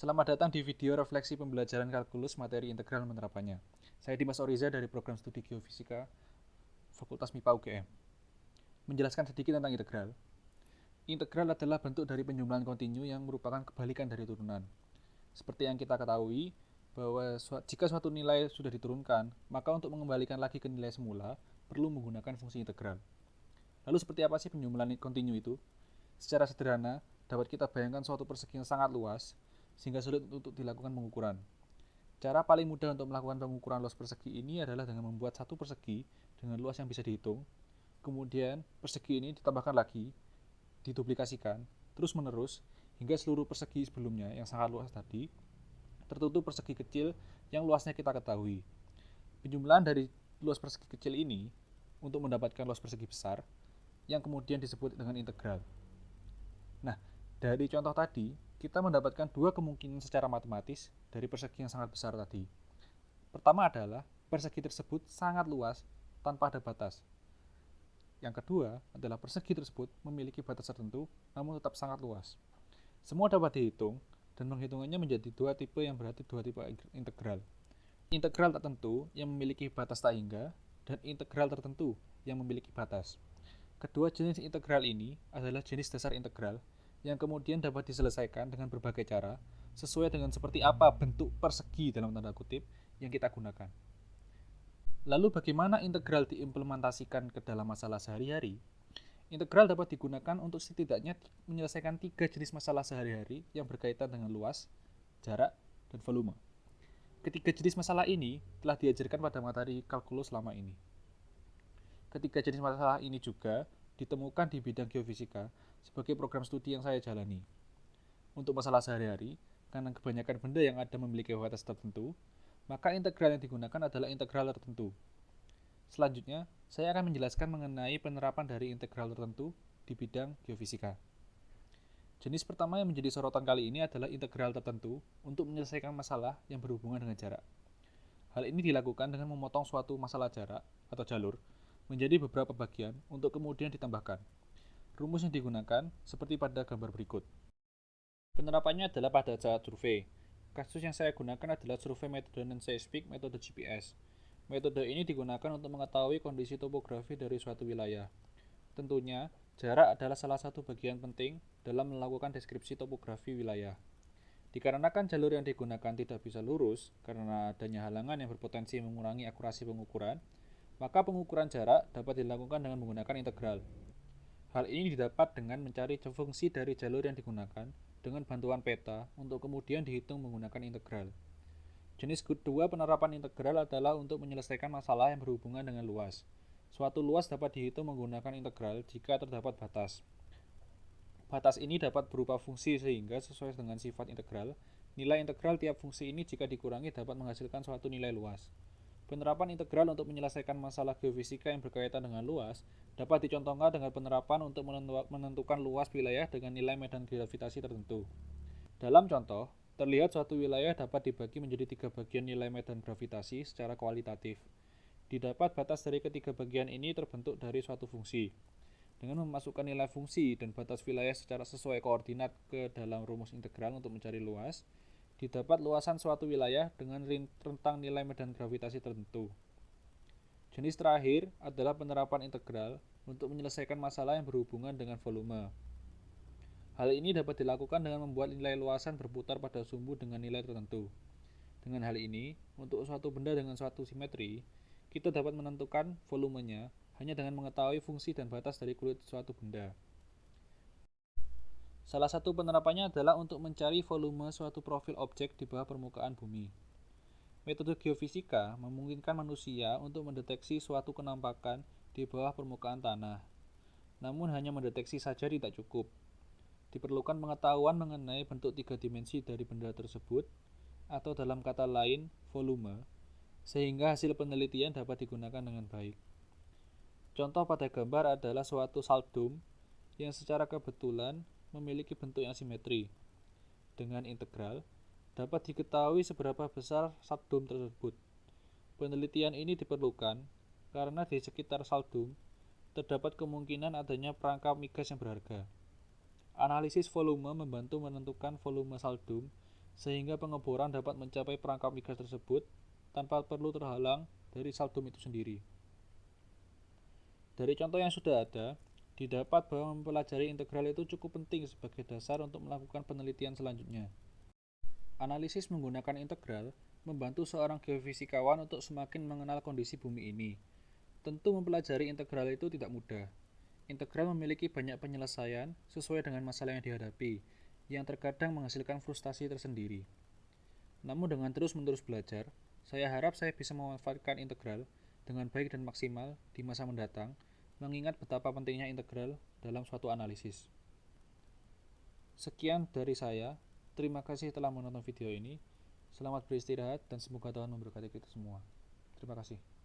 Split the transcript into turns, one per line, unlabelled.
Selamat datang di video refleksi pembelajaran kalkulus materi integral penerapannya. Saya Dimas Oriza dari Program Studi Geofisika Fakultas MIPA UGM. Menjelaskan sedikit tentang integral. Integral adalah bentuk dari penjumlahan kontinu yang merupakan kebalikan dari turunan. Seperti yang kita ketahui, bahwa jika suatu nilai sudah diturunkan, maka untuk mengembalikan lagi ke nilai semula, perlu menggunakan fungsi integral. Lalu seperti apa sih penjumlahan kontinu itu? Secara sederhana, dapat kita bayangkan suatu persegi yang sangat luas, sehingga sulit untuk dilakukan pengukuran. Cara paling mudah untuk melakukan pengukuran luas persegi ini adalah dengan membuat satu persegi dengan luas yang bisa dihitung, kemudian persegi ini ditambahkan lagi, diduplikasikan, terus menerus, hingga seluruh persegi sebelumnya yang sangat luas tadi tertutup persegi kecil yang luasnya kita ketahui. Penjumlahan dari luas persegi kecil ini untuk mendapatkan luas persegi besar yang kemudian disebut dengan integral. Nah, dari contoh tadi, kita mendapatkan dua kemungkinan secara matematis dari persegi yang sangat besar tadi. Pertama adalah persegi tersebut sangat luas tanpa ada batas. Yang kedua adalah persegi tersebut memiliki batas tertentu namun tetap sangat luas. Semua dapat dihitung dan penghitungannya menjadi dua tipe yang berarti dua tipe integral. Integral tertentu yang memiliki batas tak hingga dan integral tertentu yang memiliki batas. Kedua jenis integral ini adalah jenis dasar integral yang kemudian dapat diselesaikan dengan berbagai cara sesuai dengan seperti apa bentuk persegi dalam tanda kutip yang kita gunakan. Lalu bagaimana integral diimplementasikan ke dalam masalah sehari-hari? Integral dapat digunakan untuk setidaknya menyelesaikan tiga jenis masalah sehari-hari yang berkaitan dengan luas, jarak, dan volume. Ketiga jenis masalah ini telah diajarkan pada materi kalkulus selama ini. Ketiga jenis masalah ini juga ditemukan di bidang geofisika sebagai program studi yang saya jalani. Untuk masalah sehari-hari, karena kebanyakan benda yang ada memiliki batas tertentu, maka integral yang digunakan adalah integral tertentu. Selanjutnya, saya akan menjelaskan mengenai penerapan dari integral tertentu di bidang geofisika. Jenis pertama yang menjadi sorotan kali ini adalah integral tertentu untuk menyelesaikan masalah yang berhubungan dengan jarak. Hal ini dilakukan dengan memotong suatu masalah jarak atau jalur menjadi beberapa bagian untuk kemudian ditambahkan. Rumus yang digunakan seperti pada gambar berikut. Penerapannya adalah pada saat survei. Kasus yang saya gunakan adalah survei metode non-seismic metode GPS. Metode ini digunakan untuk mengetahui kondisi topografi dari suatu wilayah. Tentunya, jarak adalah salah satu bagian penting dalam melakukan deskripsi topografi wilayah. Dikarenakan jalur yang digunakan tidak bisa lurus karena adanya halangan yang berpotensi mengurangi akurasi pengukuran, maka pengukuran jarak dapat dilakukan dengan menggunakan integral. Hal ini didapat dengan mencari fungsi dari jalur yang digunakan dengan bantuan peta untuk kemudian dihitung menggunakan integral. Jenis kedua penerapan integral adalah untuk menyelesaikan masalah yang berhubungan dengan luas. Suatu luas dapat dihitung menggunakan integral jika terdapat batas. Batas ini dapat berupa fungsi sehingga sesuai dengan sifat integral, nilai integral tiap fungsi ini jika dikurangi dapat menghasilkan suatu nilai luas. Penerapan integral untuk menyelesaikan masalah geofisika yang berkaitan dengan luas dapat dicontohkan dengan penerapan untuk menentukan luas wilayah dengan nilai medan gravitasi tertentu. Dalam contoh, terlihat suatu wilayah dapat dibagi menjadi tiga bagian nilai medan gravitasi secara kualitatif. Didapat batas dari ketiga bagian ini terbentuk dari suatu fungsi. Dengan memasukkan nilai fungsi dan batas wilayah secara sesuai koordinat ke dalam rumus integral untuk mencari luas, didapat luasan suatu wilayah dengan rentang nilai medan gravitasi tertentu. Jenis terakhir adalah penerapan integral untuk menyelesaikan masalah yang berhubungan dengan volume. Hal ini dapat dilakukan dengan membuat nilai luasan berputar pada sumbu dengan nilai tertentu. Dengan hal ini, untuk suatu benda dengan suatu simetri, kita dapat menentukan volumenya hanya dengan mengetahui fungsi dan batas dari kulit suatu benda. Salah satu penerapannya adalah untuk mencari volume suatu profil objek di bawah permukaan bumi. Metode geofisika memungkinkan manusia untuk mendeteksi suatu kenampakan di bawah permukaan tanah. Namun hanya mendeteksi saja tidak cukup. Diperlukan pengetahuan mengenai bentuk tiga dimensi dari benda tersebut, atau dalam kata lain, volume, sehingga hasil penelitian dapat digunakan dengan baik. Contoh pada gambar adalah suatu salt dome yang secara kebetulan memiliki bentuk yang simetri. Dengan integral, dapat diketahui seberapa besar salt dome tersebut. Penelitian ini diperlukan karena di sekitar salt dome terdapat kemungkinan adanya perangkap migas yang berharga. Analisis volume membantu menentukan volume salt dome sehingga pengeboran dapat mencapai perangkap migas tersebut tanpa perlu terhalang dari saltum itu sendiri. Dari contoh yang sudah ada, didapat bahwa mempelajari integral itu cukup penting sebagai dasar untuk melakukan penelitian selanjutnya. Analisis menggunakan integral membantu seorang geofisikawan untuk semakin mengenal kondisi bumi ini. Tentu mempelajari integral itu tidak mudah. Integral memiliki banyak penyelesaian sesuai dengan masalah yang dihadapi, yang terkadang menghasilkan frustasi tersendiri. Namun dengan terus-menerus belajar, saya harap saya bisa memanfaatkan integral dengan baik dan maksimal di masa mendatang, mengingat betapa pentingnya integral dalam suatu analisis. Sekian dari saya. Terima kasih telah menonton video ini. Selamat beristirahat dan semoga Tuhan memberkati kita semua. Terima kasih.